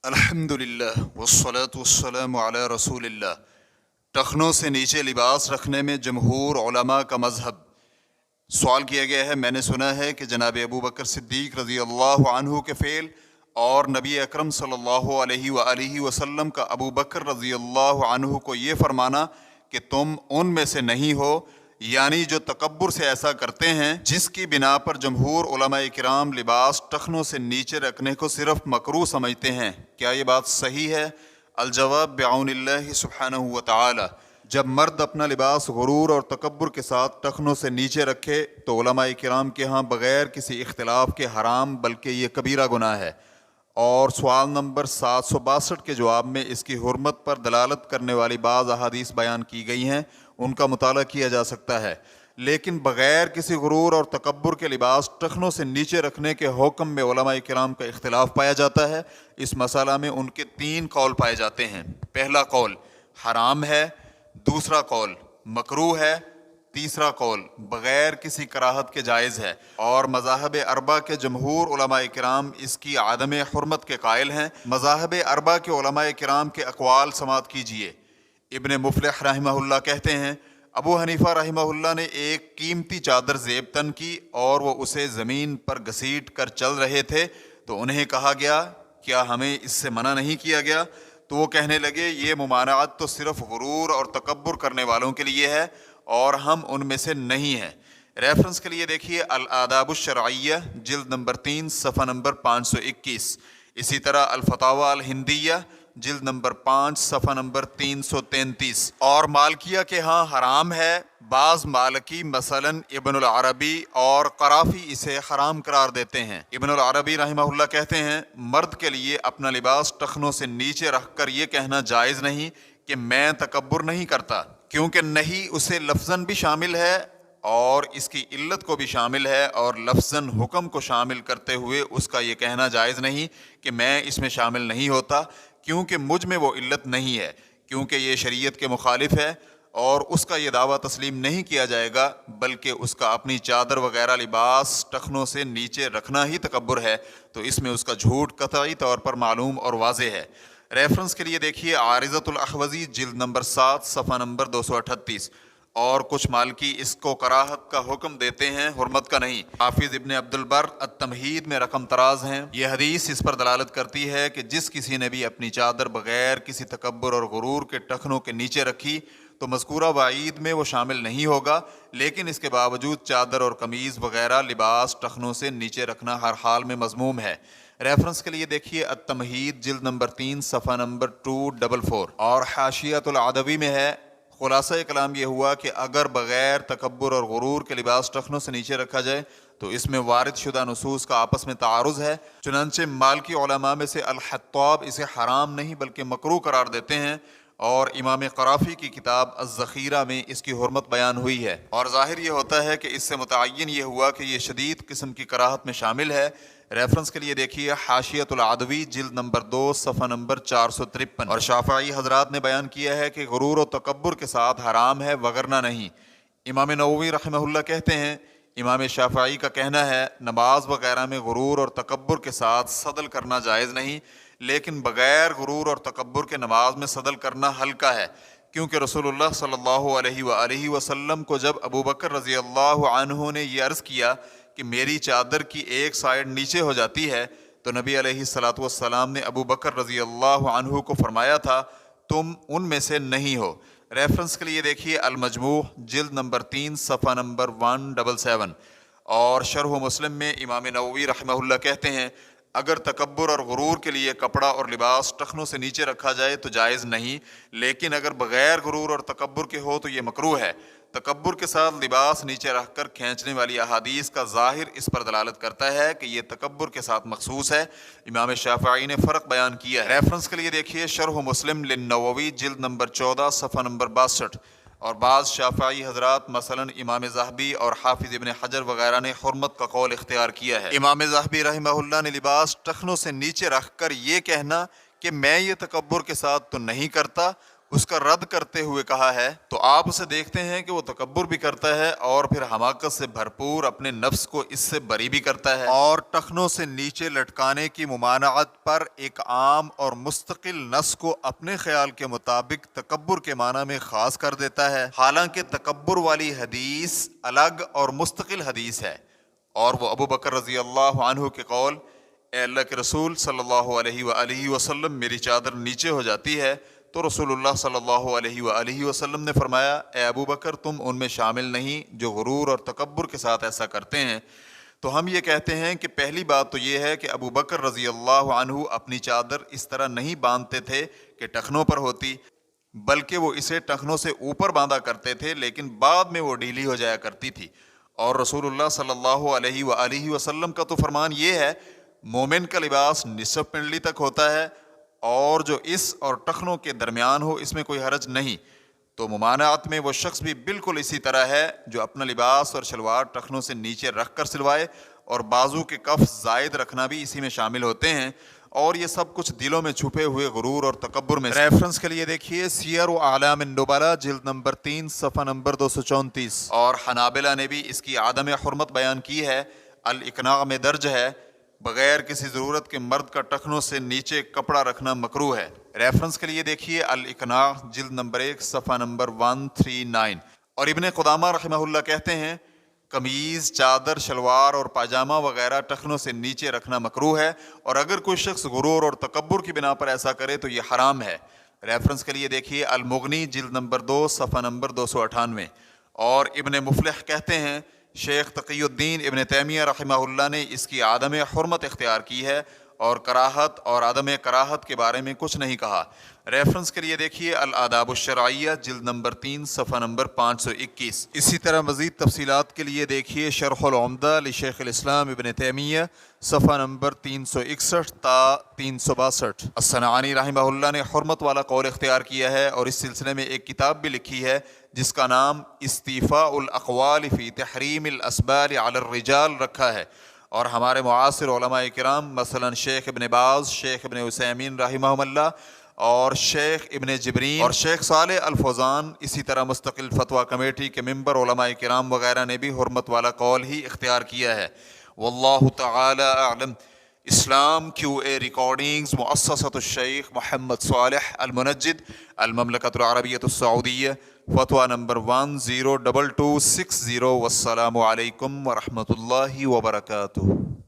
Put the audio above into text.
الحمدللہ والصلاة والسلام علی رسول اللہ۔ ٹخنوں سے نیچے لباس رکھنے میں جمہور علماء کا مذہب۔ سوال کیا گیا ہے، میں نے سنا ہے کہ جناب ابو بکر صدیق رضی اللہ عنہ کے فعل اور نبی اکرم صلی اللہ علیہ وآلہ وسلم کا ابو بکر رضی اللہ عنہ کو یہ فرمانا کہ تم ان میں سے نہیں ہو، یعنی جو تکبر سے ایسا کرتے ہیں، جس کی بنا پر جمہور علماء کرام لباس ٹخنوں سے نیچے رکھنے کو صرف مکروہ سمجھتے ہیں، کیا یہ بات صحیح ہے؟ الجواب بعون اللہ سبحانہ وتعالی۔ جب مرد اپنا لباس غرور اور تکبر کے ساتھ ٹخنوں سے نیچے رکھے تو علماء کرام کے ہاں بغیر کسی اختلاف کے حرام بلکہ یہ کبیرہ گناہ ہے، اور سوال نمبر 762 کے جواب میں اس کی حرمت پر دلالت کرنے والی بعض احادیث بیان کی گئی ہیں، ان کا مطالعہ کیا جا سکتا ہے، لیکن بغیر کسی غرور اور تکبر کے لباس ٹخنوں سے نیچے رکھنے کے حکم میں علماء کرام کا اختلاف پایا جاتا ہے۔ اس مسئلہ میں ان کے 3 قول پائے جاتے ہیں۔ پہلا قول حرام ہے، دوسرا قول مکروہ ہے، تیسرا قول بغیر کسی کراہت کے جائز ہے، اور مذاہب اربعہ کے جمہور علماء کرام اس کی عدم حرمت کے قائل ہیں۔ مذاہب اربعہ کے علماء کرام کے اقوال سماعت کیجیے۔ ابن مفلح رحمہ اللہ کہتے ہیں، ابو حنیفہ رحمہ اللہ نے ایک قیمتی چادر زیب تن کی اور وہ اسے زمین پر گھسیٹ کر چل رہے تھے تو انہیں کہا گیا، کیا ہمیں اس سے منع نہیں کیا گیا؟ تو وہ کہنے لگے، یہ ممانعت تو صرف غرور اور تکبر کرنے والوں کے لیے ہے اور ہم ان میں سے نہیں ہیں۔ ریفرنس کے لیے دیکھیے الآداب الشرعیہ جلد نمبر 3 صفحہ نمبر 521، اسی طرح الفتاوی الہندیہ جلد نمبر 5 صفحہ نمبر 333۔ اور مالکیہ کے ہاں حرام ہے، بعض مالکی مثلا ابن العربی اور قرافی اسے حرام قرار دیتے ہیں۔ ابن العربی رحمہ اللہ کہتے ہیں، مرد کے لیے اپنا لباس ٹخنوں سے نیچے رکھ کر یہ کہنا جائز نہیں کہ میں تکبر نہیں کرتا، کیونکہ نہیں اسے لفظاً بھی شامل ہے اور اس کی علت کو بھی شامل ہے، اور لفظاً حکم کو شامل کرتے ہوئے اس کا یہ کہنا جائز نہیں کہ میں اس میں شامل نہیں ہوتا، کیونکہ مجھ میں وہ علت نہیں ہے، کیونکہ یہ شریعت کے مخالف ہے، اور اس کا یہ دعویٰ تسلیم نہیں کیا جائے گا، بلکہ اس کا اپنی چادر وغیرہ لباس ٹخنوں سے نیچے رکھنا ہی تکبر ہے، تو اس میں اس کا جھوٹ قطعی طور پر معلوم اور واضح ہے۔ ریفرنس کے لیے دیکھیے عارضۃ الاحوذی جلد نمبر 7 صفحہ نمبر 238۔ اور کچھ مالکی اس کو کراہت کا حکم دیتے ہیں، حرمت کا نہیں۔ حافظ ابن عبد البر التمہید میں رقم تراز ہیں۔ یہ حدیث اس پر دلالت کرتی ہے کہ جس کسی نے بھی اپنی چادر بغیر کسی تکبر اور غرور کے ٹخنوں کے نیچے رکھی تو مذکورہ وعید میں وہ شامل نہیں ہوگا، لیکن اس کے باوجود چادر اور قمیض وغیرہ لباس ٹخنوں سے نیچے رکھنا ہر حال میں مذموم ہے۔ ریفرنس کے لیے دیکھیے التمہید جلد نمبر 3 صفحہ نمبر 244، اور حاشیۃ العدوی میں ہے۔ خلاصہ کلام یہ ہوا کہ اگر بغیر تکبر اور غرور کے لباس ٹخنوں سے نیچے رکھا جائے تو اس میں وارد شدہ نصوص کا آپس میں تعارض ہے، چنانچہ مالکی علماء میں سے الحطاب اسے حرام نہیں بلکہ مکروہ قرار دیتے ہیں، اور امام قرافی کی کتاب الذخیرہ میں اس کی حرمت بیان ہوئی ہے، اور ظاہر یہ ہوتا ہے کہ اس سے متعین یہ ہوا کہ یہ شدید قسم کی کراہت میں شامل ہے۔ ریفرنس کے لیے دیکھیے حاشیۃ العدوی جلد نمبر 2 صفحہ نمبر 453۔ اور شافعی حضرات نے بیان کیا ہے کہ غرور و تکبر کے ساتھ حرام ہے وگرنہ نہیں۔ امام نووی رحمہ اللہ کہتے ہیں، امام شافعی کا کہنا ہے نماز وغیرہ میں غرور اور تکبر کے ساتھ صدل کرنا جائز نہیں، لیکن بغیر غرور اور تکبر کے نماز میں صدل کرنا ہلکا ہے، کیونکہ رسول اللہ صلی اللہ علیہ وآلہ وسلم کو جب ابو بکر رضی اللہ عنہ نے یہ عرض کیا کہ میری چادر کی ایک سائیڈ نیچے ہو جاتی ہے، تو نبی علیہ الصلوۃ والسلام نے ابو بکر رضی اللہ عنہ کو فرمایا تھا، تم ان میں سے نہیں ہو۔ ریفرنس کے لیے دیکھیے المجموع جلد نمبر 3 صفحہ نمبر 177۔ اور شرح مسلم میں امام نووی رحمہ اللہ کہتے ہیں، اگر تکبر اور غرور کے لیے کپڑا اور لباس ٹخنوں سے نیچے رکھا جائے تو جائز نہیں، لیکن اگر بغیر غرور اور تکبر کے ہو تو یہ مکروہ ہے۔ تکبر کے ساتھ لباس نیچے رکھ کر کھینچنے والی احادیث کا ظاہر اس پر دلالت کرتا ہے کہ یہ تکبر کے ساتھ مخصوص ہے۔ امام شافعی نے فرق بیان کیا ہے۔ ریفرنس کے لیے دیکھیے شرح مسلم للنووی جلد نمبر 14 صفحہ نمبر 62۔ اور بعض شافعی حضرات مثلا امام ذہبی اور حافظ ابن حجر وغیرہ نے حرمت کا قول اختیار کیا ہے۔ امام ذہبی رحمہ اللہ نے لباس ٹخنوں سے نیچے رکھ کر یہ کہنا کہ میں یہ تکبر کے ساتھ تو نہیں کرتا، اس کا رد کرتے ہوئے کہا ہے تو آپ اسے دیکھتے ہیں کہ وہ تکبر بھی کرتا ہے اور پھر حماقت سے بھرپور اپنے نفس کو اس سے بری بھی کرتا ہے، اور ٹخنوں سے نیچے لٹکانے کی ممانعت پر ایک عام اور مستقل نص کو اپنے خیال کے مطابق تکبر کے معنی میں خاص کر دیتا ہے، حالانکہ تکبر والی حدیث الگ اور مستقل حدیث ہے، اور وہ ابو بکر رضی اللہ عنہ کے قول اے اللہ کے رسول صلی اللہ علیہ وآلہ وسلم میری چادر نیچے ہو جاتی ہے، تو رسول اللہ صلی اللہ علیہ وآلہ وسلم نے فرمایا اے ابو بکر تم ان میں شامل نہیں جو غرور اور تکبر کے ساتھ ایسا کرتے ہیں۔ تو ہم یہ کہتے ہیں کہ پہلی بات تو یہ ہے کہ ابو بکر رضی اللہ عنہ اپنی چادر اس طرح نہیں باندھتے تھے کہ ٹخنوں پر ہوتی، بلکہ وہ اسے ٹخنوں سے اوپر باندھا کرتے تھے، لیکن بعد میں وہ ڈھیلی ہو جایا کرتی تھی۔ اور رسول اللہ صلی اللہ علیہ وآلہ وسلم کا تو فرمان یہ ہے مومن کا لباس نصف پنڈلی تک ہوتا ہے، اور جو اس اور ٹخنوں کے درمیان ہو اس میں کوئی حرج نہیں۔ تو ممانعت میں وہ شخص بھی بالکل اسی طرح ہے جو اپنا لباس اور شلوار ٹخنوں سے نیچے رکھ کر سلوائے، اور بازو کے کف زائد رکھنا بھی اسی میں شامل ہوتے ہیں، اور یہ سب کچھ دلوں میں چھپے ہوئے غرور اور تکبر میں۔ ریفرنس کے لیے دیکھیے سیر و اعلام النبلاء جلد نمبر 3 صفحہ نمبر 234۔ اور حنابلہ نے بھی اس کی عدم حرمت بیان کی ہے، الاقناع میں درج ہے بغیر کسی ضرورت کے مرد کا ٹخنوں سے نیچے کپڑا رکھنا مکروہ ہے۔ ریفرنس کے لیے دیکھیے الاقناع جلد نمبر 1 صفحہ نمبر 139۔ اور ابن قدامہ رحمہ اللہ کہتے ہیں قمیض، چادر، شلوار اور پاجامہ وغیرہ ٹخنوں سے نیچے رکھنا مکروہ ہے، اور اگر کوئی شخص غرور اور تکبر کی بنا پر ایسا کرے تو یہ حرام ہے۔ ریفرنس کے لیے دیکھیے المغنی جلد نمبر 2 صفحہ نمبر 298۔ اور ابن مفلح کہتے ہیں شیخ تقی الدین ابن تیمیہ رحمہ اللہ نے اس کی عدم حرمت اختیار کی ہے، اور کراہت اور عدم کراہت کے بارے میں کچھ نہیں کہا۔ ریفرنس کے لیے دیکھیے الآداب الشرعیہ جلد نمبر 3 صفحہ نمبر 521۔ اسی طرح مزید تفصیلات کے لیے دیکھیے شرح العمدہ لشیخ الاسلام ابن تیمیہ صفحہ نمبر 361 تا 362۔ الصنعانی رحمہ اللہ نے حرمت والا قول اختیار کیا ہے، اور اس سلسلے میں ایک کتاب بھی لکھی ہے جس کا نام استیفاء الاقوال فی تحریم الاسبال علی الرجال رکھا ہے، اور ہمارے معاصر علماء کرام مثلا شیخ ابن باز، شیخ ابن عثیمین رحمہم اللہ، اور شیخ ابن جبرین اور شیخ صالح الفوزان، اسی طرح مستقل فتویٰ کمیٹی کے ممبر علماء کرام وغیرہ نے بھی حرمت والا قول ہی اختیار کیا ہے۔ واللہ تعالی اعلم۔ اسلام کیو اے ریکارڈنگز مؤسسۃ الشیخ محمد صالح المنجد، المملکۃ العربیۃ السعودیہ، فتویٰ نمبر 102260۔ والسلام علیکم ورحمۃ اللہ وبرکاتہ۔